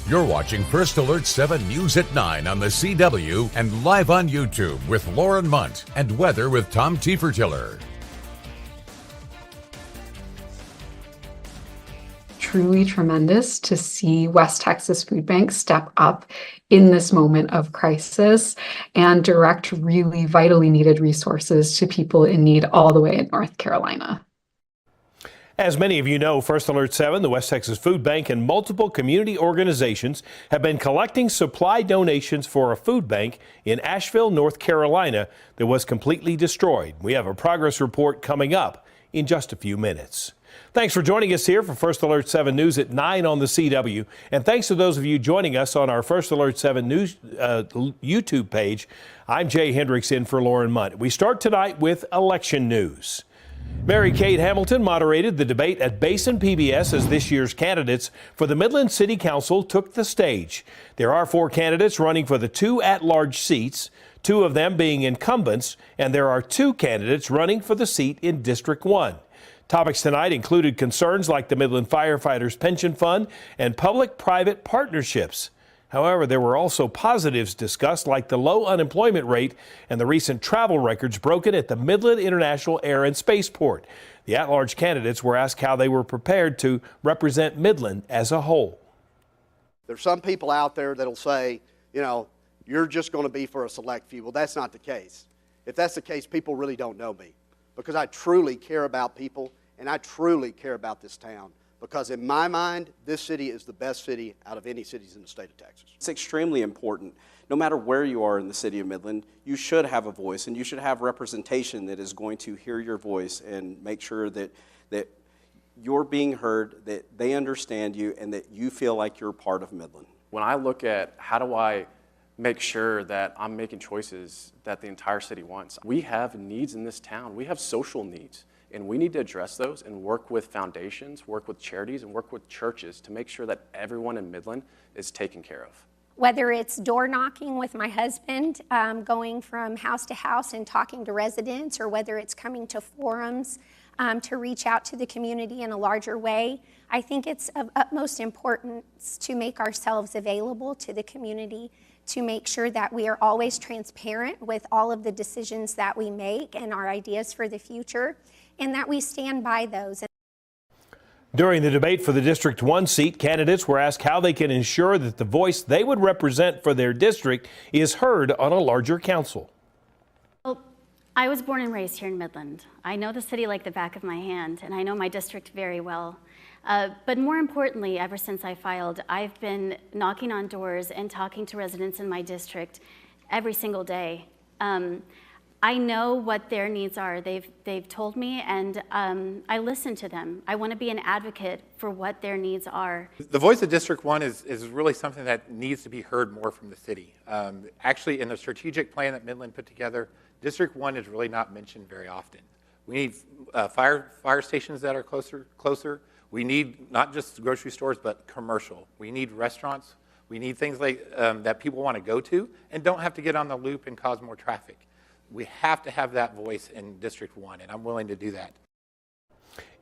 You're watching First Alert 7 News at 9 on the CW and live on YouTube with Lauren Munt and weather with Tom Tiefertiller. Truly tremendous to see West Texas Food Bank step up in this moment of crisis and direct really vitally needed resources to people in need all the way in North Carolina. As many of you know, First Alert 7, the West Texas Food Bank, and multiple community organizations have been collecting supply donations for a food bank in Asheville, North Carolina that was completely destroyed. We have a progress report coming up in just a few minutes. Thanks for joining us here for First Alert 7 News at 9 on the CW. And thanks to those of you joining us on our First Alert 7 News YouTube page. I'm Jay Hendricks in for Lauren Munt. We start tonight with election news. Mary Kate Hamilton moderated the debate at Basin PBS as this year's candidates for the Midland City Council took the stage. There are 4 candidates running for the 2 at-large seats, 2 of them being incumbents, and there are 2 candidates running for the seat in District 1. Topics tonight included concerns like the Midland Firefighters Pension Fund and public-private partnerships. However, there were also positives discussed like the low unemployment rate and the recent travel records broken at the Midland International Air and Spaceport. The at-large candidates were asked how they were prepared to represent Midland as a whole. There's some people out there that'll say, you know, you're just going to be for a select few. Well, that's not the case. If that's the case, people really don't know me because I truly care about people and I truly care about this town. Because in my mind, this city is the best city out of any cities in the state of Texas. It's extremely important. No matter where you are in the city of Midland, you should have a voice and you should have representation that is going to hear your voice and make sure that you're being heard, that they understand you, and that you feel like you're part of Midland. When I look at how do I make sure that I'm making choices that the entire city wants, we have needs in this town. We have social needs. And we need to address those and work with foundations, work with charities, and work with churches to make sure that everyone in Midland is taken care of. Whether it's door knocking with my husband, going from house to house and talking to residents, or whether it's coming to forums to reach out to the community in a larger way, I think it's of utmost importance to make ourselves available to the community, to make sure that we are always transparent with all of the decisions that we make and our ideas for the future, and that we stand by those. During the debate for the District 1 seat, candidates were asked how they can ensure that the voice they would represent for their district is heard on a larger council. Well, I was born and raised here in Midland. I know the city like the back of my hand, and I know my district very well. But more importantly, ever since I filed, I've been knocking on doors and talking to residents in my district every single day. I know what their needs are. They've told me, and I listen to them. I want to be an advocate for what their needs are. The voice of District 1 is really something that needs to be heard more from the city. Actually, in the strategic plan that Midland put together, District 1 is really not mentioned very often. We need fire stations that are closer. We need not just grocery stores, but commercial. We need restaurants. We need things like that people want to go to and don't have to get on the loop and cause more traffic. We have to have that voice in District 1, and I'm willing to do that.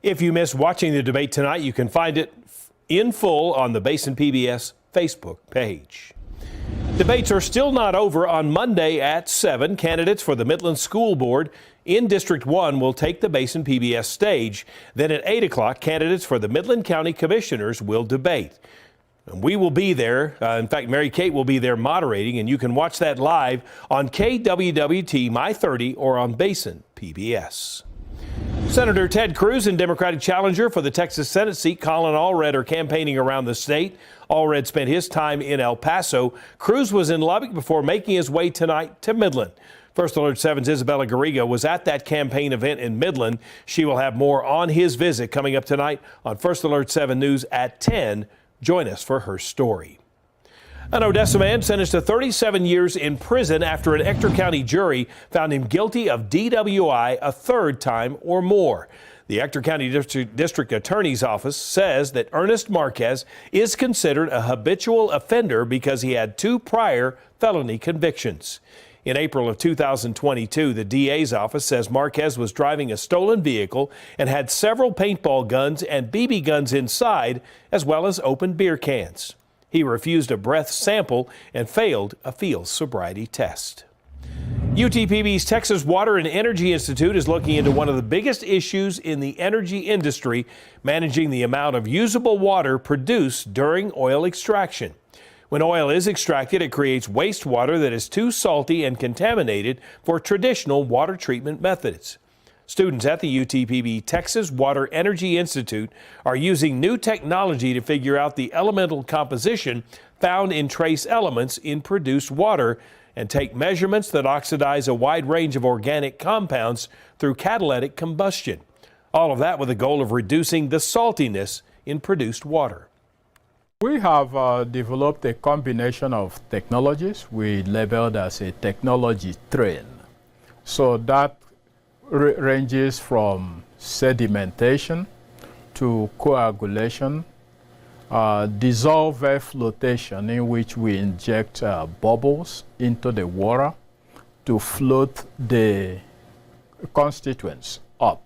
If you missed watching the debate tonight, you can find it in full on the Basin PBS Facebook page. Debates are still not over. On Monday at 7, candidates for the Midland School Board in District 1 will take the Basin PBS stage. Then at 8 o'clock, candidates for the Midland County Commissioners will debate. We will be there. In fact, Mary Kate will be there moderating, and you can watch that live on KWWT My 30 or on Basin PBS. Senator Ted Cruz and Democratic challenger for the Texas Senate seat, Colin Allred, are campaigning around the state. Allred spent his time in El Paso. Cruz was in Lubbock before making his way tonight to Midland. First Alert 7's Isabella Garriga was at that campaign event in Midland. She will have more on his visit coming up tonight on First Alert 7 News at 10. Join us for her story. An Odessa man sentenced to 37 years in prison after an Ector County jury found him guilty of DWI a third time or more. The Ector County District Attorney's Office says that Ernest Marquez is considered a habitual offender because he had 2 prior felony convictions. In April of 2022, the DA's office says Marquez was driving a stolen vehicle and had several paintball guns and BB guns inside, as well as open beer cans. He refused a breath sample and failed a field sobriety test. UTPB's Texas Water and Energy Institute is looking into one of the biggest issues in the energy industry, managing the amount of usable water produced during oil extraction. When oil is extracted, it creates wastewater that is too salty and contaminated for traditional water treatment methods. Students at the UTPB Texas Water Energy Institute are using new technology to figure out the elemental composition found in trace elements in produced water and take measurements that oxidize a wide range of organic compounds through catalytic combustion. All of that with the goal of reducing the saltiness in produced water. We have developed a combination of technologies we labeled as a technology train. So that ranges from sedimentation to coagulation, dissolved air flotation, in which we inject bubbles into the water to float the constituents up.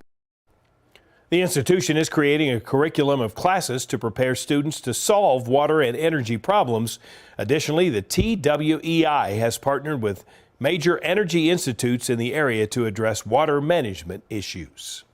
The institution is creating a curriculum of classes to prepare students to solve water and energy problems. Additionally, the TWEI has partnered with major energy institutes in the area to address water management issues.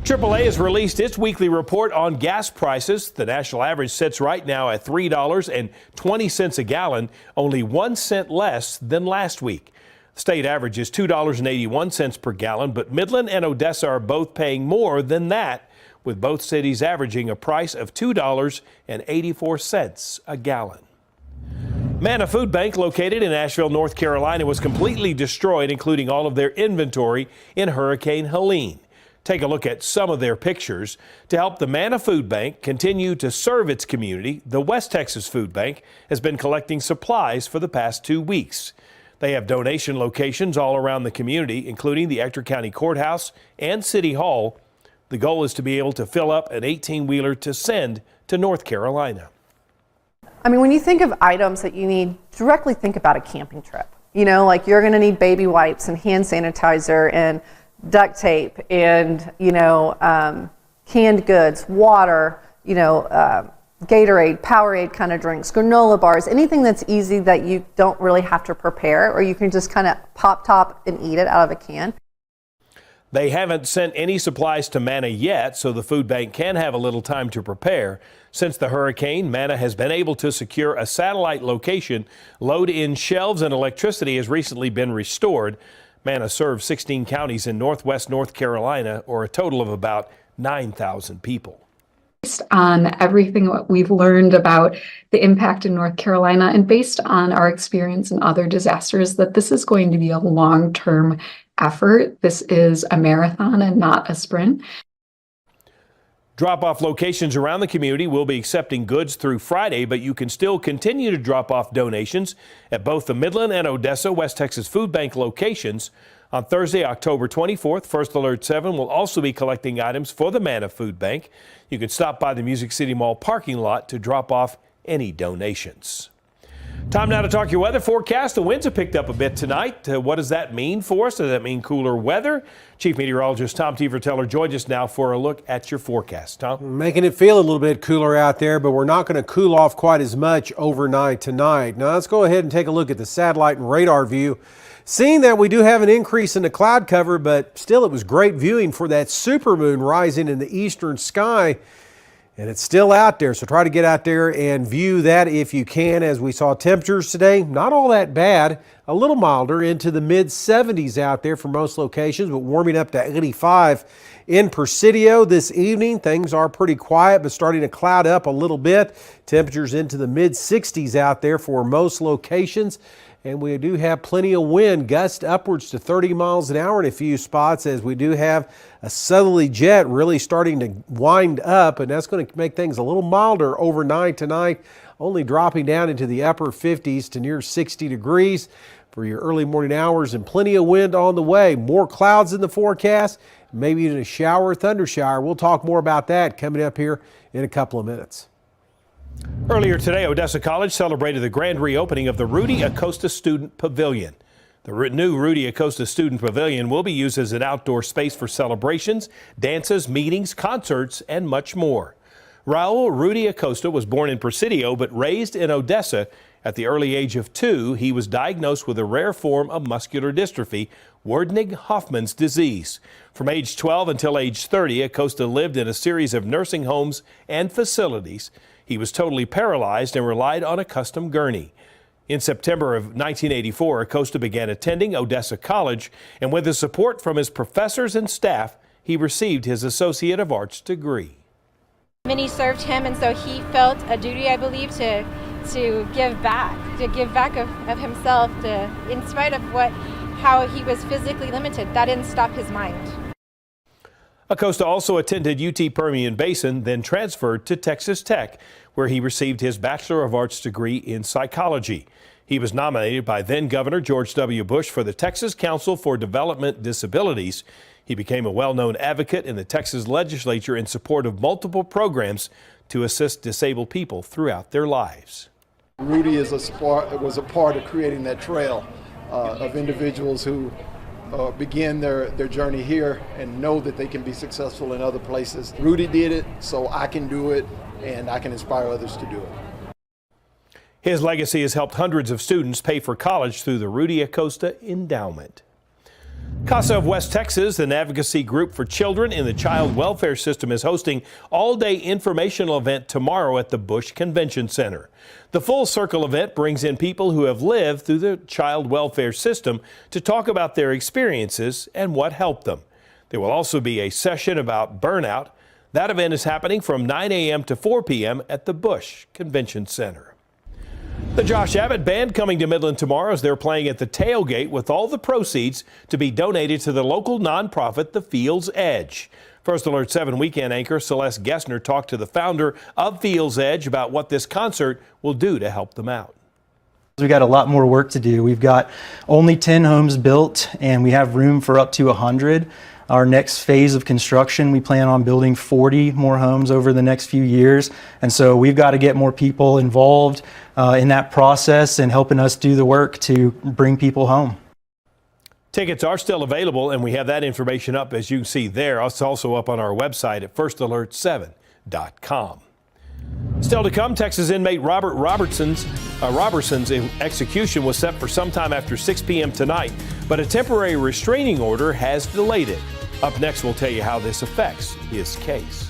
AAA has released its weekly report on gas prices. The national average sits right now at $3.20 a gallon, only 1 cent less than last week. The state average is $2.81 per gallon, but Midland and Odessa are both paying more than that, with both cities averaging a price of $2.84 a gallon. Manna Food Bank, located in Asheville, North Carolina, was completely destroyed, including all of their inventory in Hurricane Helene. Take a look at some of their pictures. To help the Manna Food Bank continue to serve its community, the West Texas Food Bank has been collecting supplies for the past 2 weeks. They have donation locations all around the community, including the Ector County Courthouse and City Hall. The goal is to be able to fill up an 18-wheeler to send to North Carolina. I mean, when you think of items that you need, directly think about a camping trip. You know, like you're going to need baby wipes and hand sanitizer and duct tape and, canned goods, water, Gatorade, Powerade kind of drinks, granola bars, anything that's easy that you don't really have to prepare, or you can just kind of pop top and eat it out of a can. They haven't sent any supplies to Manna yet, so the food bank can have a little time to prepare. Since the hurricane, Manna has been able to secure a satellite location, load in shelves, and electricity has recently been restored. Manna serves 16 counties in northwest North Carolina, or a total of about 9,000 people. Based on everything that we've learned about the impact in North Carolina and based on our experience in other disasters, that this is going to be a long-term effort. This is a marathon and not a sprint. Drop-off locations around the community will be accepting goods through Friday, but you can still continue to drop off donations at both the Midland and Odessa West Texas Food Bank locations. On Thursday, October 24th, First Alert 7 will also be collecting items for the Manna Food Bank. You can stop by the Music City Mall parking lot to drop off any donations. Time now to talk your weather forecast. The winds have picked up a bit tonight. What does that mean for us? Does that mean cooler weather? Chief Meteorologist Tom Teefer-Teller joins us now for a look at your forecast. Tom? Making it feel a little bit cooler out there, but we're not going to cool off quite as much overnight tonight. Now let's go ahead and take a look at the satellite and radar view. Seeing that we do have an increase in the cloud cover, but still it was great viewing for that supermoon rising in the eastern sky. And it's still out there, so try to get out there and view that if you can. As we saw temperatures today, not all that bad, a little milder into the mid-70s out there for most locations, but warming up to 85 in Presidio this evening. Things are pretty quiet, but starting to cloud up a little bit. Temperatures into the mid-60s out there for most locations. And we do have plenty of wind, gusts upwards to 30 miles an hour in a few spots, as we do have a southerly jet really starting to wind up, and that's going to make things a little milder overnight tonight, only dropping down into the upper 50s to near 60 degrees for your early morning hours, and plenty of wind on the way. More clouds in the forecast, maybe even a shower or thunder shower. We'll talk more about that coming up here in a couple of minutes. Earlier today, Odessa College celebrated the grand reopening of the Rudy Acosta Student Pavilion. The new Rudy Acosta Student Pavilion will be used as an outdoor space for celebrations, dances, meetings, concerts, and much more. Raul Rudy Acosta was born in Presidio but raised in Odessa. At the early age of 2, he was diagnosed with a rare form of muscular dystrophy, Werdnig-Hoffman's disease. From age 12 until age 30, Acosta lived in a series of nursing homes and facilities. He was totally paralyzed and relied on a custom gurney. In September of 1984, Acosta began attending Odessa College, and with the support from his professors and staff, he received his Associate of Arts degree. Many served him, and so he felt a duty, I believe, to give back of himself, in spite of how he was physically limited. That didn't stop his mind. Acosta also attended UT Permian Basin, then transferred to Texas Tech, where he received his Bachelor of Arts degree in psychology. He was nominated by then Governor George W. Bush for the Texas Council for Development Disabilities. He became a well-known advocate in the Texas legislature in support of multiple programs to assist disabled people throughout their lives. Rudy was a part of creating that trail of individuals who begin their journey here and know that they can be successful in other places. Rudy did it, so I can do it, and I can inspire others to do it. His legacy has helped hundreds of students pay for college through the Rudy Acosta Endowment. CASA of West Texas, an advocacy group for children in the child welfare system, is hosting all-day informational event tomorrow at the Bush Convention Center. The Full Circle event brings in people who have lived through the child welfare system to talk about their experiences and what helped them. There will also be a session about burnout. That event is happening from 9 a.m. to 4 p.m. at the Bush Convention Center. The Josh Abbott Band coming to Midland tomorrow as they're playing at the tailgate, with all the proceeds to be donated to the local nonprofit, The Field's Edge. First Alert 7 weekend anchor Celeste Gessner talked to the founder of Field's Edge about what this concert will do to help them out. We've got a lot more work to do. We've got only 10 homes built, and we have room for up to 100. Our next phase of construction, we plan on building 40 more homes over the next few years. And so we've got to get more people involved in that process and helping us do the work to bring people home. Tickets are still available, and we have that information up, as you can see there. It's also up on our website at firstalert7.com. Still to come, Texas inmate Robert Robertson's execution was set for sometime after 6 p.m. tonight, but a temporary restraining order has delayed it. Up next, we'll tell you how this affects his case.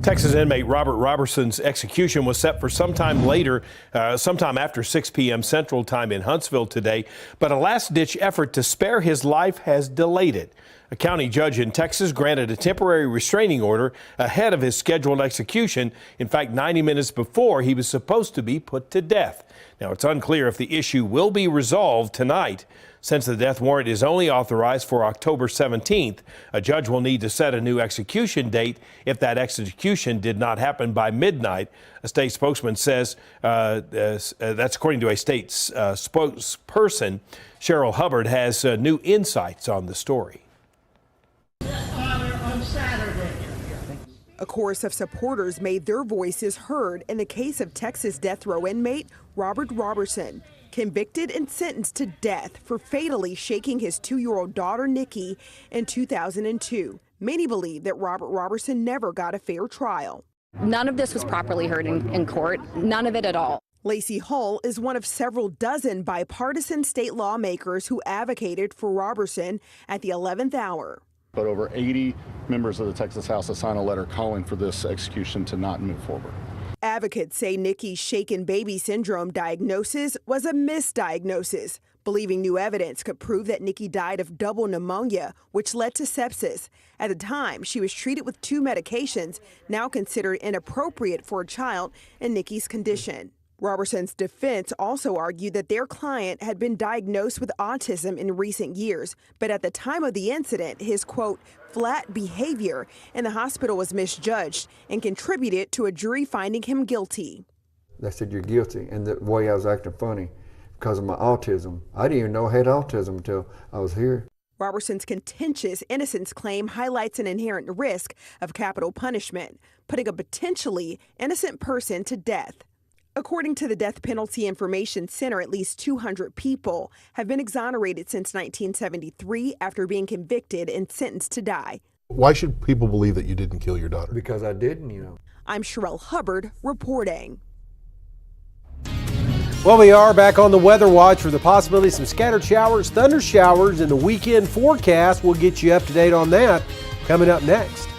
Texas inmate Robert Robertson's execution was set for sometime after 6 p.m. Central Time in Huntsville today, but a last-ditch effort to spare his life has delayed it. A county judge in Texas granted a temporary restraining order ahead of his scheduled execution, in fact 90 minutes before he was supposed to be put to death. Now, it's unclear if the issue will be resolved tonight. Since the death warrant is only authorized for October 17th, a judge will need to set a new execution date if that execution did not happen by midnight. A state spokesman says that's according to a state spokesperson. Cheryl Hubbard has new insights on the story. A chorus of supporters made their voices heard in the case of Texas death row inmate Robert Robertson, convicted and sentenced to death for fatally shaking his 2-year-old daughter Nikki in 2002. Many believe that Robert Robertson never got a fair trial. None of this was properly heard in court, none of it at all. Lacey Hull is one of several dozen bipartisan state lawmakers who advocated for Robertson at the 11th hour. But over 80 members of the Texas House have signed a letter calling for this execution to not move forward. Advocates say Nikki's shaken baby syndrome diagnosis was a misdiagnosis, believing new evidence could prove that Nikki died of double pneumonia, which led to sepsis. At the time, she was treated with 2 medications, now considered inappropriate for a child in Nikki's condition. Robertson's defense also argued that their client had been diagnosed with autism in recent years, but at the time of the incident, his, quote, flat behavior in the hospital was misjudged and contributed to a jury finding him guilty. They said, you're guilty, and the way I was acting funny because of my autism. I didn't even know I had autism until I was here. Robertson's contentious innocence claim highlights an inherent risk of capital punishment, putting a potentially innocent person to death. According to the Death Penalty Information Center, at least 200 people have been exonerated since 1973 after being convicted and sentenced to die. Why should people believe that you didn't kill your daughter? Because I didn't, I'm Cheryl Hubbard reporting. Well, we are back on the weather watch for the possibility of some scattered showers, thunder showers, and the weekend forecast. We'll get you up to date on that coming up next.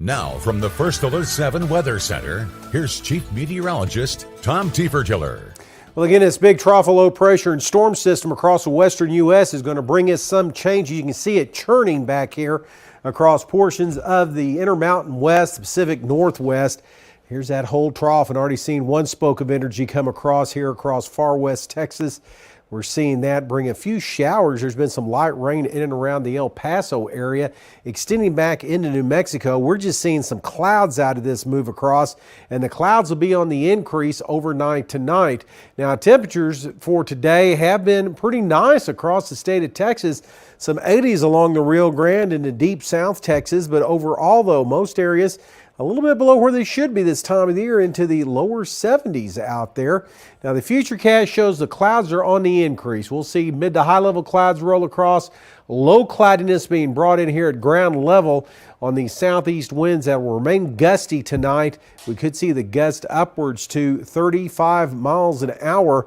Now, from the First Alert 7 Weather Center, here's Chief Meteorologist Tom Tiefertiller. Well, again, this big trough of low pressure and storm system across the western U.S. is going to bring us some changes. You can see it churning back here across portions of the Intermountain West, the Pacific Northwest. Here's that whole trough, and already seen one spoke of energy come across here across far west Texas. We're seeing that bring a few showers. There's been some light rain in and around the El Paso area, extending back into New Mexico. We're just seeing some clouds out of this move across, and the clouds will be on the increase overnight tonight. Now, temperatures for today have been pretty nice across the state of Texas. Some 80s along the Rio Grande into deep South Texas, but overall, though, most areas a little bit below where they should be this time of the year, into the lower 70s out there. Now, the futurecast shows the clouds are on the increase. We'll see mid to high level clouds roll across, low cloudiness being brought in here at ground level on the southeast winds that will remain gusty tonight. We could see the gust upwards to 35 miles an hour,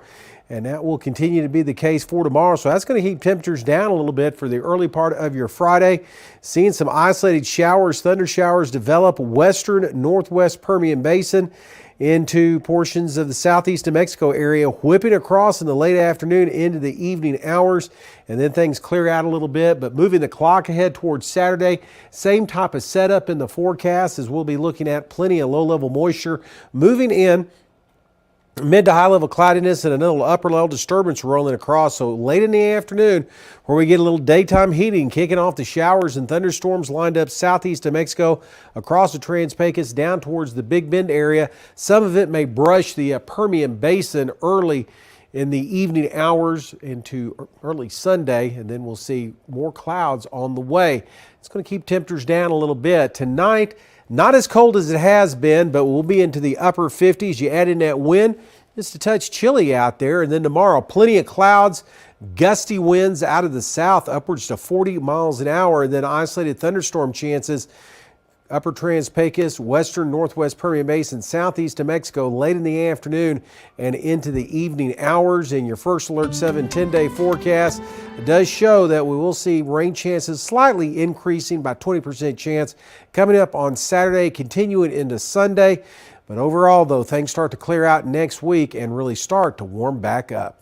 and that will continue to be the case for tomorrow. So that's going to keep temperatures down a little bit for the early part of your Friday. Seeing some isolated showers, thunder showers develop western northwest Permian Basin into portions of the southeast New Mexico area, whipping across in the late afternoon into the evening hours, and then things clear out a little bit. But moving the clock ahead towards Saturday, same type of setup in the forecast, as we'll be looking at plenty of low-level moisture moving in. Mid to high level cloudiness and another upper level disturbance rolling across. So late in the afternoon, where we get a little daytime heating, kicking off the showers and thunderstorms lined up southeast of Mexico across the Trans-Pecos down towards the Big Bend area. Some of it may brush the Permian Basin early in the evening hours into early Sunday, and then we'll see more clouds on the way. It's going to keep temperatures down a little bit. Tonight, not as cold as it has been, but we'll be into the upper 50s. You add in that wind, just a touch chilly out there. And then tomorrow, plenty of clouds, gusty winds out of the south, upwards to 40 miles an hour, and then isolated thunderstorm chances. Upper Trans-Pecos, western northwest Permian Basin, southeast of Mexico late in the afternoon and into the evening hours. In your First Alert 7 10-day forecast, it does show that we will see rain chances slightly increasing by 20% chance coming up on Saturday, continuing into Sunday. But overall, though, things start to clear out next week and really start to warm back up.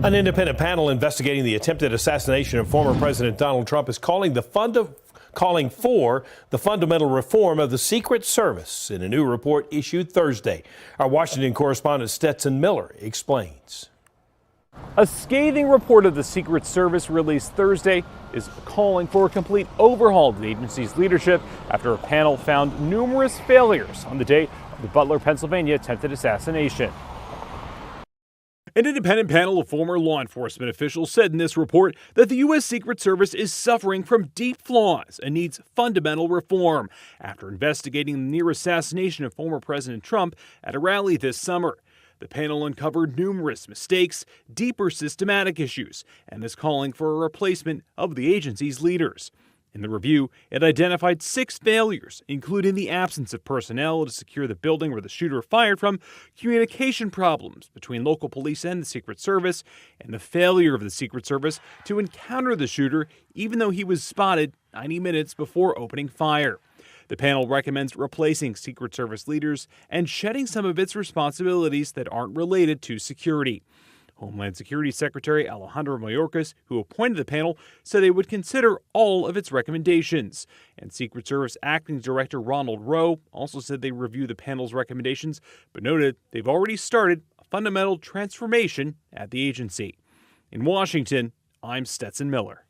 An independent panel investigating the attempted assassination of former President Donald Trump is calling the calling for the fundamental reform of the Secret Service in a new report issued Thursday. Our Washington correspondent Stetson Miller explains. A scathing report of the Secret Service released Thursday is calling for a complete overhaul of the agency's leadership after a panel found numerous failures on the day of the Butler, Pennsylvania attempted assassination. An independent panel of former law enforcement officials said in this report that the U.S. Secret Service is suffering from deep flaws and needs fundamental reform after investigating the near assassination of former President Trump at a rally this summer. The panel uncovered numerous mistakes, deeper systematic issues, and is calling for a replacement of the agency's leaders. In the review, it identified 6 failures, including the absence of personnel to secure the building where the shooter fired from, communication problems between local police and the Secret Service, and the failure of the Secret Service to encounter the shooter even though he was spotted 90 minutes before opening fire. The panel recommends replacing Secret Service leaders and shedding some of its responsibilities that aren't related to security. Homeland Security Secretary Alejandro Mayorkas, who appointed the panel, said they would consider all of its recommendations. And Secret Service Acting Director Ronald Rowe also said they review the panel's recommendations, but noted they've already started a fundamental transformation at the agency. In Washington, I'm Stetson Miller.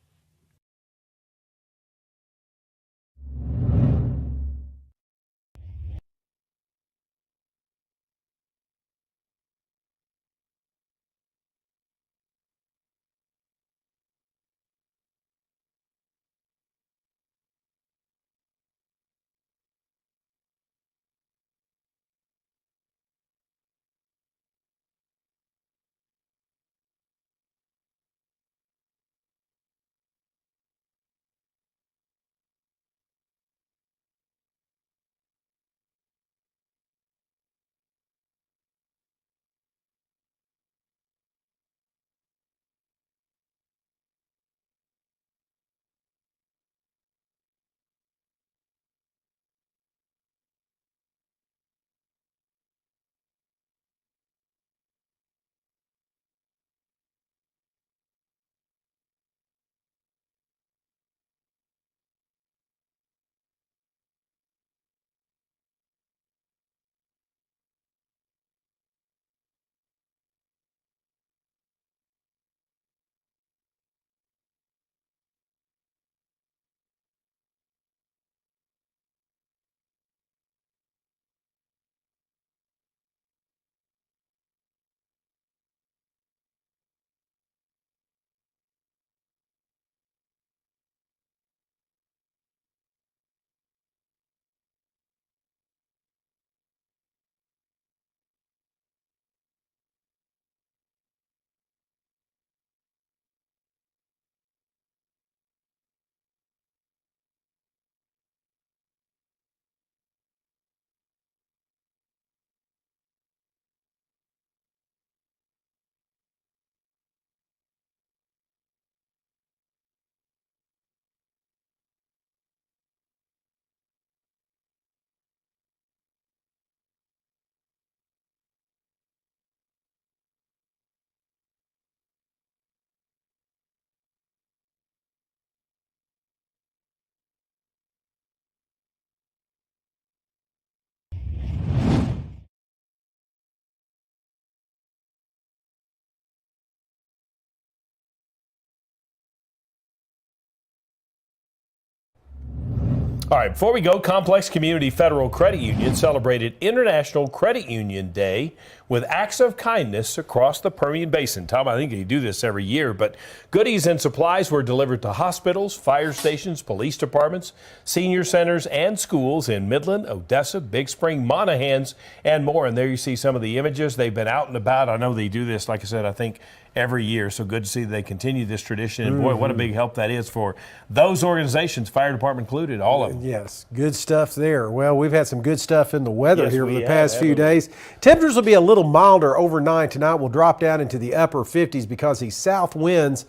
All right, before we go, Complex Community Federal Credit Union celebrated International Credit Union Day with acts of kindness across the Permian Basin. Tom, I think they do this every year, but goodies and supplies were delivered to hospitals, fire stations, police departments, senior centers, and schools in Midland, Odessa, Big Spring, Monahans, and more. And there you see some of the images. They've been out and about. I know they do this, like I said, I think every year. So good to see they continue this tradition. And boy, what a big help that is for those organizations, fire department included, all of them. Yes, good stuff there. Well, we've had some good stuff in the weather here over the past few days. Temperatures will be a little milder overnight. Tonight will drop down into the upper 50s because these south winds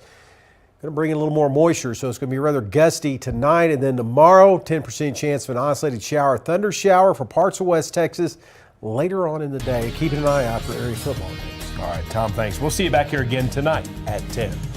going to bring in a little more moisture. So it's going to be rather gusty tonight. And then tomorrow, 10% chance of an isolated shower, thunder shower for parts of West Texas later on in the day. Keeping an eye out for area football games. All right, Tom, thanks. We'll see you back here again tonight at 10.